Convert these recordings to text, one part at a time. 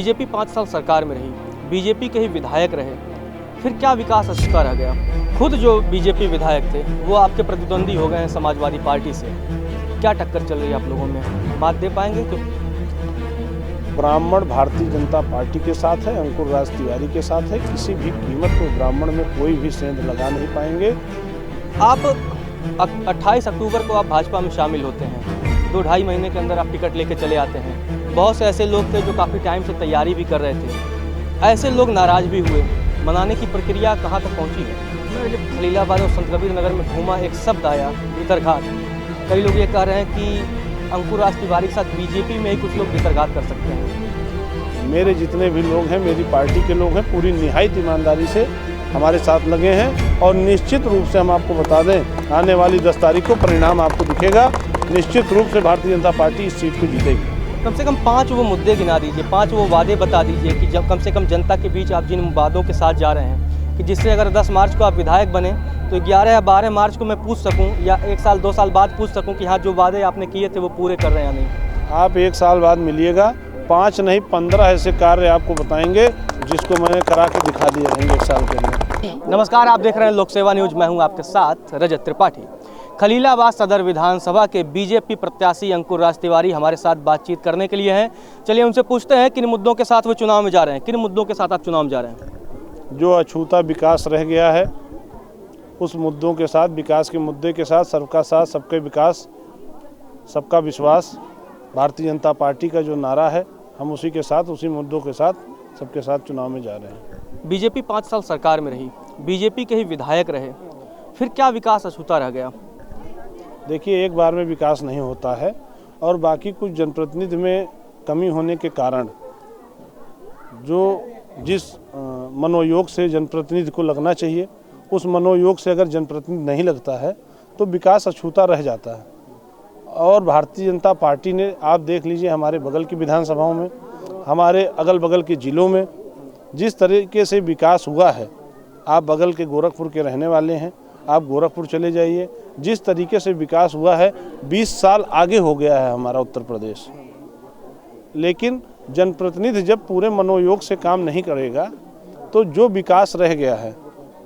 BJP 5 साल सरकार में रही, बीजेपी के ही विधायक रहे, फिर क्या विकास अछूता रह गया। खुद जो बीजेपी विधायक थे वो आपके प्रतिद्वंदी हो गए हैं समाजवादी पार्टी से। क्या टक्कर चल रही है आप लोगों में, बात दे पाएंगे? क्यों ब्राह्मण भारतीय जनता पार्टी के साथ है, अंकुर राज तिवारी के साथ है। किसी भी कीमत पर ब्राह्मण में कोई भी सेंध लगा नहीं पाएंगे। आप 28 अक्टूबर को आप भाजपा में शामिल होते हैं, 2-2.5 महीने के अंदर आप टिकट लेके चले आते हैं। बहुत से ऐसे लोग थे जो काफ़ी टाइम से तैयारी भी कर रहे थे, ऐसे लोग नाराज़ भी हुए। मनाने की प्रक्रिया कहाँ तक पहुँची है? मैं जब खलीलाबाद और संत कबीर नगर में घूमा, एक शब्द आया भीतरघात। कई लोग ये कह रहे हैं कि अंकुर राज तिवारी के साथ बीजेपी में ही कुछ लोग भीतरघात कर सकते हैं। मेरे जितने भी लोग हैं, मेरी पार्टी के लोग हैं, पूरी निहायत ईमानदारी से हमारे साथ लगे हैं। और निश्चित रूप से हम आपको बता दें, आने वाली 10 तारीख को परिणाम आपको दिखेगा। निश्चित रूप से भारतीय जनता पार्टी इस सीट को जीतेगी। कम से कम 5 वो मुद्दे गिना दीजिए, 5 वो वादे बता दीजिए कि जब कम से कम जनता के बीच आप जिन वादों के साथ जा रहे हैं, कि जिससे अगर 10 मार्च को आप विधायक बने तो 11 या 12 मार्च को मैं पूछ सकूं, या 1 साल 2 साल बाद पूछ सकूं कि हाँ, जो वादे आपने किए थे वो पूरे कर रहे हैं या नहीं। आप 1 साल बाद मिलिएगा, 5 नहीं 15 ऐसे कार्य आपको बताएंगे जिसको मैंने करा के दिखा दिए रहेंगे 1 साल के अंदर। नमस्कार, आप देख रहे हैं लोक सेवा न्यूज। मैं हूं आपके साथ रजत त्रिपाठी। खलीलाबाद सदर विधानसभा के बीजेपी प्रत्याशी अंकुर राज तिवारी हमारे साथ बातचीत करने के लिए हैं। चलिए उनसे पूछते हैं किन मुद्दों के साथ वो चुनाव में जा रहे हैं। किन मुद्दों के साथ आप चुनाव में जा रहे हैं? जो अछूता विकास रह गया है उस मुद्दों के साथ, विकास के मुद्दे के साथ, सबका साथ सबके विकास सबका विश्वास, भारतीय जनता पार्टी का जो नारा है, हम उसी के साथ, उसी मुद्दों के साथ सबके साथ चुनाव में जा रहे हैं। बीजेपी 5 साल सरकार में रही, बीजेपी के ही विधायक रहे, फिर क्या विकास अछूता रह गया? देखिए, एक बार में विकास नहीं होता है और बाकी कुछ जनप्रतिनिधि में कमी होने के कारण जिस मनोयोग से जनप्रतिनिधि को लगना चाहिए, उस मनोयोग से अगर जनप्रतिनिधि नहीं लगता है तो विकास अछूता रह जाता है। और भारतीय जनता पार्टी ने, आप देख लीजिए, हमारे बगल की विधानसभाओं में, हमारे अगल बगल के ज़िलों में जिस तरीके से विकास हुआ है, आप बगल के गोरखपुर के रहने वाले हैं, आप गोरखपुर चले जाइए, जिस तरीके से विकास हुआ है, 20 साल आगे हो गया है हमारा उत्तर प्रदेश। लेकिन जनप्रतिनिधि जब पूरे मनोयोग से काम नहीं करेगा तो जो विकास रह गया है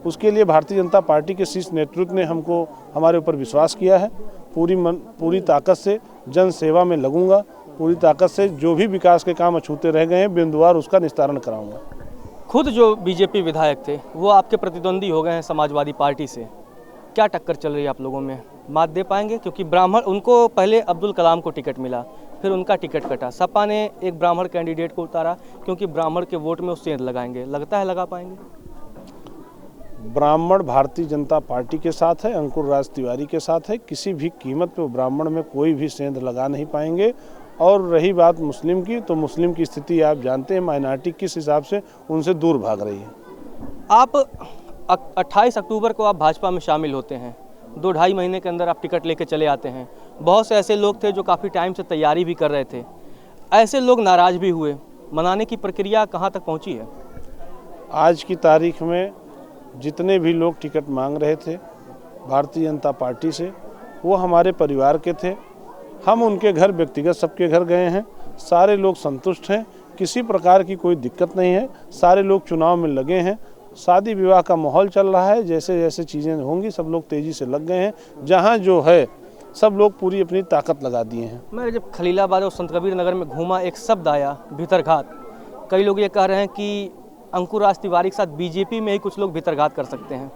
उसके लिए भारतीय जनता पार्टी के शीर्ष नेतृत्व ने हमको, हमारे ऊपर विश्वास किया है। पूरी ताकत से जन सेवा में लगूंगा, पूरी ताकत से जो भी विकास के काम अछूते रह गए हैं बिंदुवार उसका निस्तारण कराऊंगा। खुद जो बीजेपी विधायक थे वो आपके प्रतिद्वंदी हो गए हैं समाजवादी पार्टी से। क्या टक्कर चल रही है आप लोगों में, बात दे पाएंगे? क्योंकि ब्राह्मण, उनको पहले अब्दुल कलाम को टिकट मिला, फिर उनका टिकट कटा, सपा ने एक ब्राह्मण कैंडिडेट को उतारा क्योंकि ब्राह्मण के वोट में वो सेंध लगाएंगे। लगता है लगा पाएंगे? ब्राह्मण भारतीय जनता पार्टी के साथ है, अंकुर राज तिवारी के साथ है। किसी भी कीमत पर ब्राह्मण में कोई भी सेंध लगा नहीं पाएंगे। और रही बात मुस्लिम की, तो मुस्लिम की स्थिति आप जानते हैं, माइनॉरिटी किस हिसाब से उनसे दूर भाग रही है। आप 28 अक्टूबर को आप भाजपा में शामिल होते हैं, 2-2.5 महीने के अंदर आप टिकट लेके चले आते हैं। बहुत से ऐसे लोग थे जो काफ़ी टाइम से तैयारी भी कर रहे थे, ऐसे लोग नाराज़ भी हुए। मनाने की प्रक्रिया कहाँ तक पहुँची है? आज की तारीख में जितने भी लोग टिकट मांग रहे थे भारतीय जनता पार्टी से, वो हमारे परिवार के थे। हम उनके घर व्यक्तिगत सबके घर गए हैं, सारे लोग संतुष्ट हैं, किसी प्रकार की कोई दिक्कत नहीं है। सारे लोग चुनाव में लगे हैं, शादी विवाह का माहौल चल रहा है, जैसे जैसे चीज़ें होंगी सब लोग तेज़ी से लग गए हैं। जहाँ जो है सब लोग पूरी अपनी ताकत लगा दिए हैं। मैं जब खलीलाबाद और संत कबीर नगर में घूमा, एक शब्द आया भीतरघात। कई लोग ये कह रहे हैं कि अंकुर राज तिवारी के साथ बीजेपी में ही कुछ लोग भीतरघात कर सकते हैं।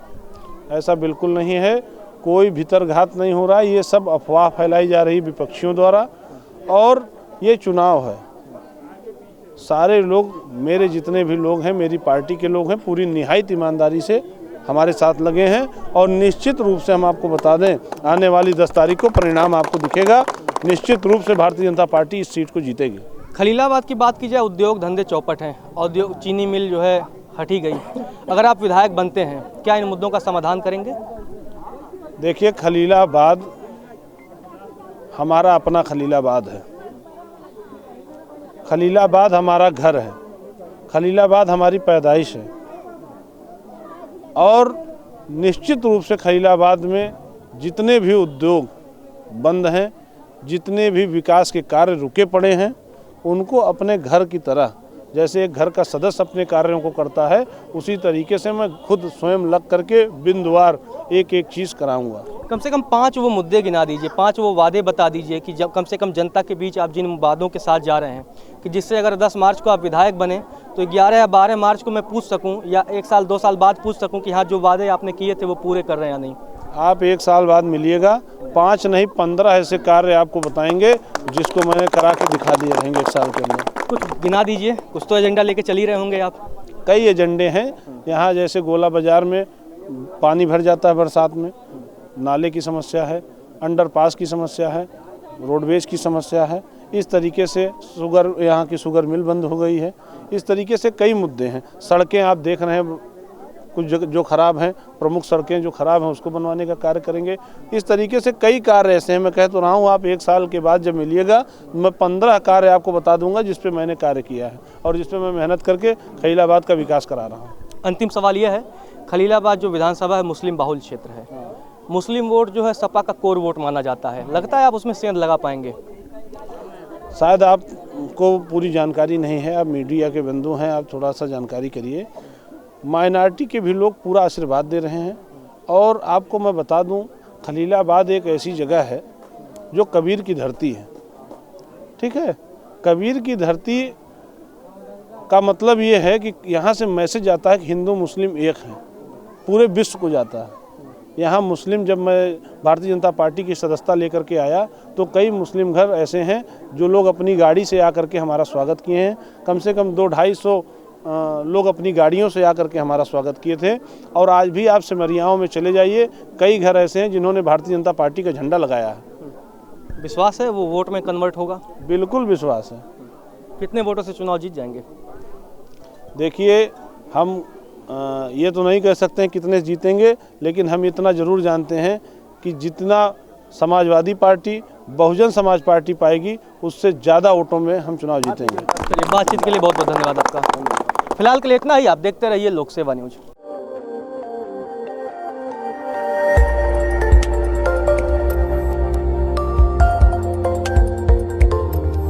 ऐसा बिल्कुल नहीं है, कोई भीतरघात नहीं हो रहा। ये सब अफवाह फैलाई जा रही विपक्षियों द्वारा, और ये चुनाव है। सारे लोग, मेरे जितने भी लोग हैं, मेरी पार्टी के लोग हैं, पूरी निहायत ईमानदारी से हमारे साथ लगे हैं। और निश्चित रूप से हम आपको बता दें, आने वाली 10 तारीख को परिणाम आपको दिखेगा। निश्चित रूप से भारतीय जनता पार्टी इस सीट को जीतेगी। खलीलाबाद की बात की जाए, उद्योग धंधे चौपट हैं, चीनी मिल जो है हटी गई। अगर आप विधायक बनते हैं, क्या इन मुद्दों का समाधान करेंगे? देखिए, खलीलाबाद हमारा अपना खलीलाबाद है, खलीलाबाद हमारा घर है, खलीलाबाद हमारी पैदाइश है। और निश्चित रूप से खलीलाबाद में जितने भी उद्योग बंद हैं, जितने भी विकास के कार्य रुके पड़े हैं, उनको अपने घर की तरह जैसे एक घर का सदस्य अपने कार्यों को करता है, उसी तरीके से मैं खुद स्वयं लग करके बिंदुवार एक एक चीज़ कराऊंगा। कम से कम 5 वो मुद्दे गिना दीजिए, 5 वो वादे बता दीजिए कि जब कम से कम जनता के बीच आप जिन वादों के साथ जा रहे हैं कि जिससे अगर 10 मार्च को आप विधायक बने तो 11 या 12 मार्च को मैं पूछ सकूं या 1 साल 2 साल बाद पूछ सकूं कि हाँ जो वादे आपने किए थे वो पूरे कर रहे हैं या नहीं। आप 1 साल बाद मिलिएगा, 5 नहीं 15 ऐसे कार्य आपको बताएंगे जिसको मैंने करा के दिखा दिए रहेंगे 1 साल के अंदर। कुछ गिना दीजिए, कुछ तो एजेंडा लेके चल ही रहे होंगे आप। कई एजेंडे हैं यहाँ, जैसे गोला बाजार में पानी भर जाता है बरसात में, नाले की समस्या है, अंडरपास की समस्या है, रोडवेज की समस्या है। इस तरीके से शुगर, यहाँ की शुगर मिल बंद हो गई है। इस तरीके से कई मुद्दे हैं। सड़कें आप देख रहे हैं कुछ जगह जो खराब हैं, प्रमुख सड़कें जो खराब हैं उसको बनवाने का कार्य करेंगे। इस तरीके से कई कार्य ऐसे हैं, मैं कह तो रहा हूँ आप 1 साल के बाद जब मिलिएगा मैं 15 कार्य आपको बता दूंगा जिस पे मैंने कार्य किया है और जिस पे मैं मेहनत करके खलीलाबाद का विकास करा रहा हूँ। अंतिम सवाल यह है, खलीलाबाद जो विधानसभा है मुस्लिम बाहुल क्षेत्र है, मुस्लिम वोट जो है सपा का कोर वोट माना जाता है, लगता है आप उसमें सेंध लगा पाएंगे? शायद आपको पूरी जानकारी नहीं है, आप मीडिया के बंधु हैं, आप थोड़ा सा जानकारी करिए। माइनॉरिटी के भी लोग पूरा आशीर्वाद दे रहे हैं और आपको मैं बता दूं, खलीलाबाद एक ऐसी जगह है जो कबीर की धरती है, ठीक है। कबीर की धरती का मतलब ये है कि यहाँ से मैसेज आता है कि हिंदू मुस्लिम एक हैं, पूरे विश्व को जाता है। यहाँ मुस्लिम, जब मैं भारतीय जनता पार्टी की सदस्यता लेकर के आया तो कई मुस्लिम घर ऐसे हैं जो लोग अपनी गाड़ी से आकर के हमारा स्वागत किए हैं। कम से कम 200-250 लोग अपनी गाड़ियों से आकर के हमारा स्वागत किए थे। और आज भी आप सिमरियाओं में चले जाइए, कई घर ऐसे हैं जिन्होंने भारतीय जनता पार्टी का झंडा लगाया है। विश्वास है वो वोट में कन्वर्ट होगा? बिल्कुल विश्वास है। कितने वोटों से चुनाव जीत जाएंगे? देखिए, हम ये तो नहीं कह सकते हैं कितने जीतेंगे, लेकिन हम इतना ज़रूर जानते हैं कि जितना समाजवादी पार्टी, बहुजन समाज पार्टी पाएगी उससे ज़्यादा वोटों में हम चुनाव जीतेंगे। चलिए, बातचीत के लिए बहुत बहुत धन्यवाद आपका। फिलहाल के लिए इतना ही। आप देखते रहिए लोक सेवा न्यूज।